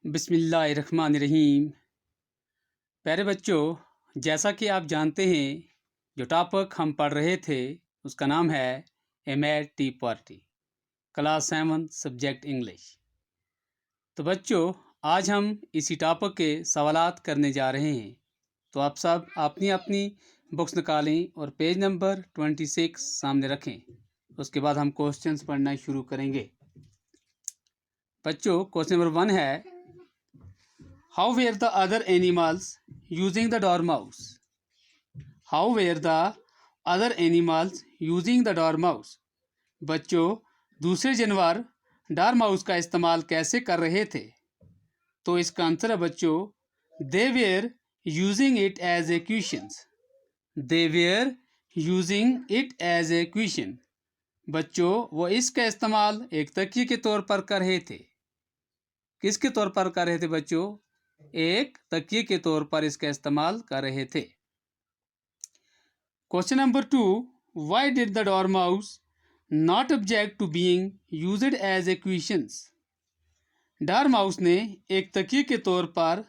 बिस्मिल्लाहिर्रहमानिर्रहीम। प्यारे बच्चों, जैसा कि आप जानते हैं, जो टॉपिक हम पढ़ रहे थे उसका नाम है a mad T party, class 7 subject English. तो बच्चों, आज हम इसी टॉपिक के सवालात करने जा रहे हैं। तो आप सब अपनी अपनी बुक्स निकालें और पेज नंबर 26 सामने रखें। उसके बाद हम क्वेश्चंस पढ़ना शुरू करेंगे। बच्चों, क्वेश्चन नंबर 1 है, How were the other animals using the dormouse? How were the other animals using the dormouse? बच्चों, दूसरे जानवर डॉर्माउस का इस्तेमाल कैसे कर रहे थे? तो इसका आंसर है बच्चों, They were using it as a cushion. They were using it as a cushion. बच्चों, वो इसका इस्तेमाल एक तकिए के तौर पर कर रहे थे। किसके तौर पर कर रहे थे बच्चों? एक तकिए के तौर पर इसका इस्तेमाल कर रहे थे। Question number 2, why did the dormouse not object to being used as a question? Dormouse ने एक तकिए के तौर पर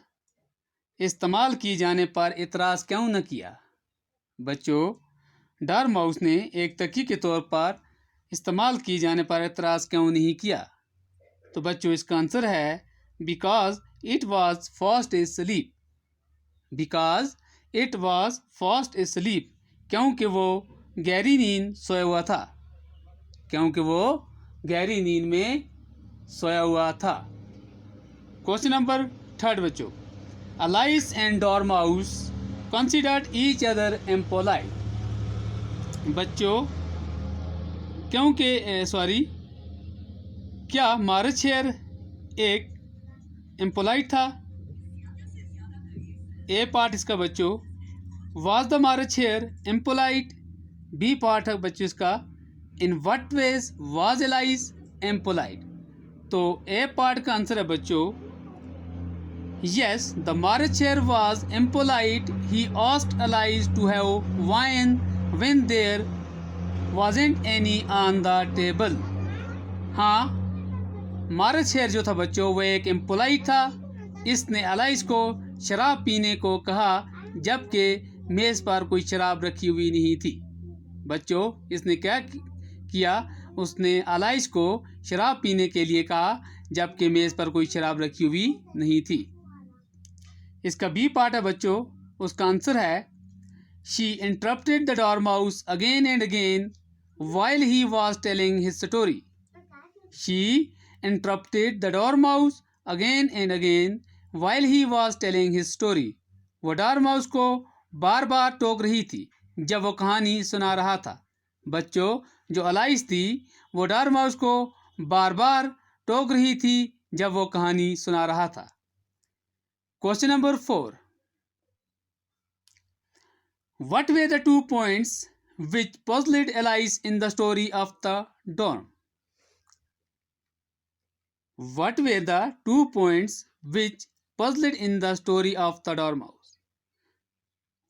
इस्तेमाल किए जाने पर इतराज क्यों न किया? बच्चों, डॉर्माउस ने एक तकिए के तौर पर इस्तेमाल किए जाने पर इतराज क्यों नहीं किया? तो बच्चों, इसका आंसर है because it was fast asleep. Because it was fast asleep, क्योंकि वो गहरी नींद सोया हुआ था। क्योंकि वो गहरी नींद में सोया हुआ था। क्वेश्चन नंबर 3 बच्चों, Alice and dormouse considered each other impolite. बच्चों, क्या मार्शेयर एक इम्पोलाइट था? ए पार्ट इसका बच्चों, was the March Hare impolite. B part है बच्चों इसका, in what ways was Alice impolite. तो ए पार्ट का आंसर है बच्चों, yes the March Hare was impolite, he asked Alice to have wine when there wasn't any on the table. हाँ, March Hare जो था बच्चों, वो एक इम्पोलाइट था। इसने एलाइस को शराब पीने को कहा जबकि मेज़ पर कोई शराब रखी हुई नहीं थी। बच्चों, इसने क्या किया? उसने एलाइस को शराब पीने के लिए कहा जबकि मेज़ पर कोई शराब रखी हुई नहीं थी। इसका बी पार्ट है बच्चों, उसका आंसर है she interrupted the dormouse again and again while he was telling his story. She interrupted the dormouse again and again while he was telling his story. वो डॉर्माउस को बार बार टोक रही थी जब वो कहानी सुना रहा था। बच्चों, जो एलाइस थी वो डॉर्माउस को बार बार टोक रही थी जब वो कहानी सुना रहा था। Question number 4, What were the 2 points which puzzled Alice in the story of the dorm? What were the 2 points which puzzled in the story of the डॉर्माउस?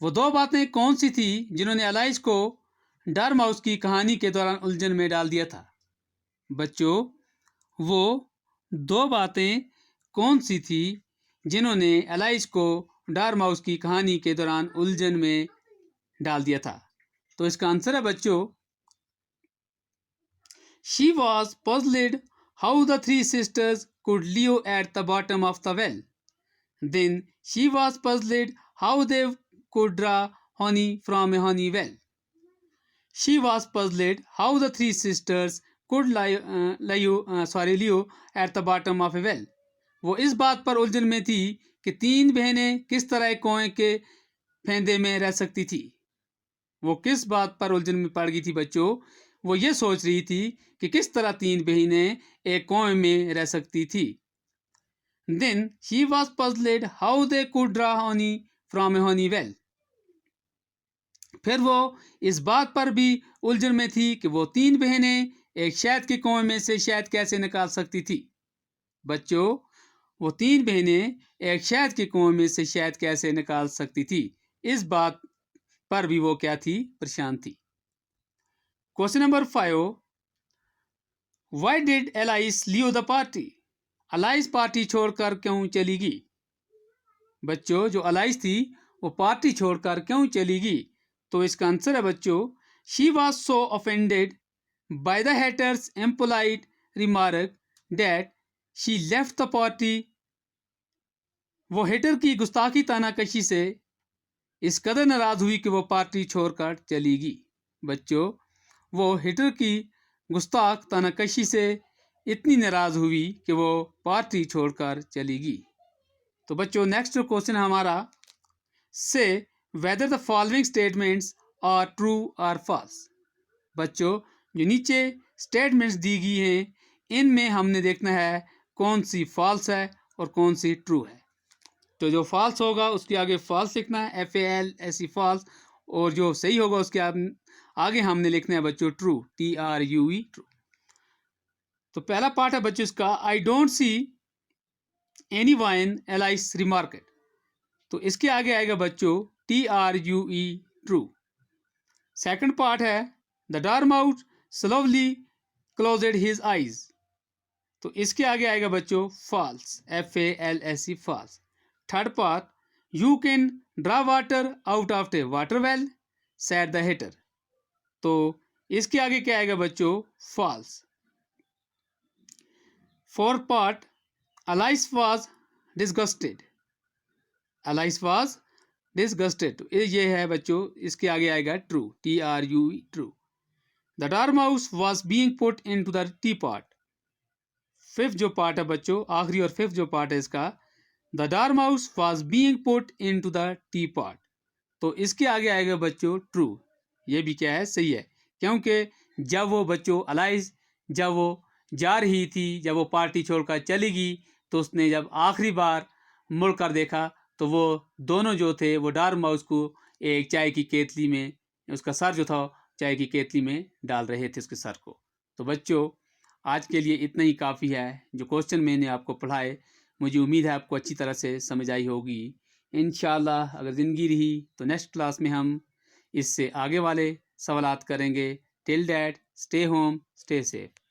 वो दो बातें कौन सी थी जिन्होंने एलाइस को डॉर्माउस की कहानी के दौरान उलझन में डाल दिया था? बच्चों, वो दो बातें कौन सी थी जिन्होंने एलाइस को डॉर्माउस की कहानी के दौरान उलझन में डाल दिया था? तो इसका आंसर है बच्चों, she was puzzled how the 3 sisters could live at the bottom of the well. Then she was puzzled how they could draw honey from a honey well. She was puzzled how the 3 sisters could live at the bottom of a well. वो इस बात पर उलझन में थी कि 3 बहनें किस तरह एक कुएं के फंदे में रह सकती थी। वो किस बात पर उलझन में पड़ गई थी बच्चों? वो ये सोच रही थी कि किस तरह 3 बहनें एक कुएं में रह सकती थी। Then she was puzzled how they could draw honey from a honey well. फिर वो इस बात पर भी उलझन में थी कि वो 3 बहनें एक शहद के कुएं में से शहद कैसे निकाल सकती थी। बच्चों, वो 3 बहनें एक शहद के कुएं में से शहद कैसे निकाल सकती थी, इस बात पर भी वो क्या थी? परेशान थी। Question number 5, Why did Alice leave the party? Alice party छोड़कर क्यों चली गई? बच्चों, जो अलाइस थी वो पार्टी छोड़कर क्यों चली गई? तो इसका आंसर है बच्चों, she was so offended by the haters impolite remark that she left the party. वो हेटर की गुस्ताखी तानाकशी से इस कदर नाराज हुई कि वो पार्टी छोड़कर चली गई। बच्चों, वो हिटलर की गुस्ताख तानाकशी से इतनी नाराज हुई कि वो पार्टी छोड़कर चली गई। तो बच्चों, नेक्स्ट क्वेश्चन हमारा, say whether the following statements are true और फॉल्स। बच्चों, जो नीचे स्टेटमेंट्स दी गई हैं इनमें हमने देखना है कौन सी फॉल्स है और कौन सी ट्रू है। तो जो फॉल्स होगा उसके आगे फॉल्स लिखना है, FALSE फॉल्स, और जो सही होगा उसके आगे हमने लिखना है बच्चों ट्रू, TRUE ट्रू। तो पहला पार्ट है बच्चों इसका, I don't see any wine Alice remarked. तो इसके आगे आएगा बच्चों TRUE ट्रू। सेकंड पार्ट है, the dormouse slowly closed his eyes. तो इसके आगे आएगा बच्चों false, FALSE false. Third part, you can draw water out of a water well said the hatter. तो इसके आगे क्या आएगा बच्चों, false. Fourth part, Alice was disgusted. Alice was disgusted, तो ये है बच्चों, इसके आगे आएगा true, TRUE true. The dormouse was being put into the teapot. Fifth जो पार्ट है बच्चों, आखिरी और फिफ्थ जो पार्ट है इसका, the dormouse was being put into the teapot. तो इसके आगे आएगा बच्चों ट्रू। ये भी क्या है, सही है, क्योंकि जब वो बच्चों अलाइस जब वो जा रही थी, जब वो पार्टी छोड़कर चली गई, तो उसने जब आखिरी बार मुड़कर देखा तो वो दोनों जो थे वो डॉर्माउस को एक चाय की केतली में, उसका सर जो था चाय की केतली में डाल रहे थे उसके सर को। तो बच्चों, आज के लिए इतना ही काफ़ी है। जो क्वेश्चन मैंने आपको पढ़ाए मुझे उम्मीद है आपको अच्छी तरह से समझ आई होगी। इंशाल्लाह अगर ज़िंदगी रही तो नेक्स्ट क्लास में हम इससे आगे वाले सवालात करेंगे। Till that, stay home, stay safe.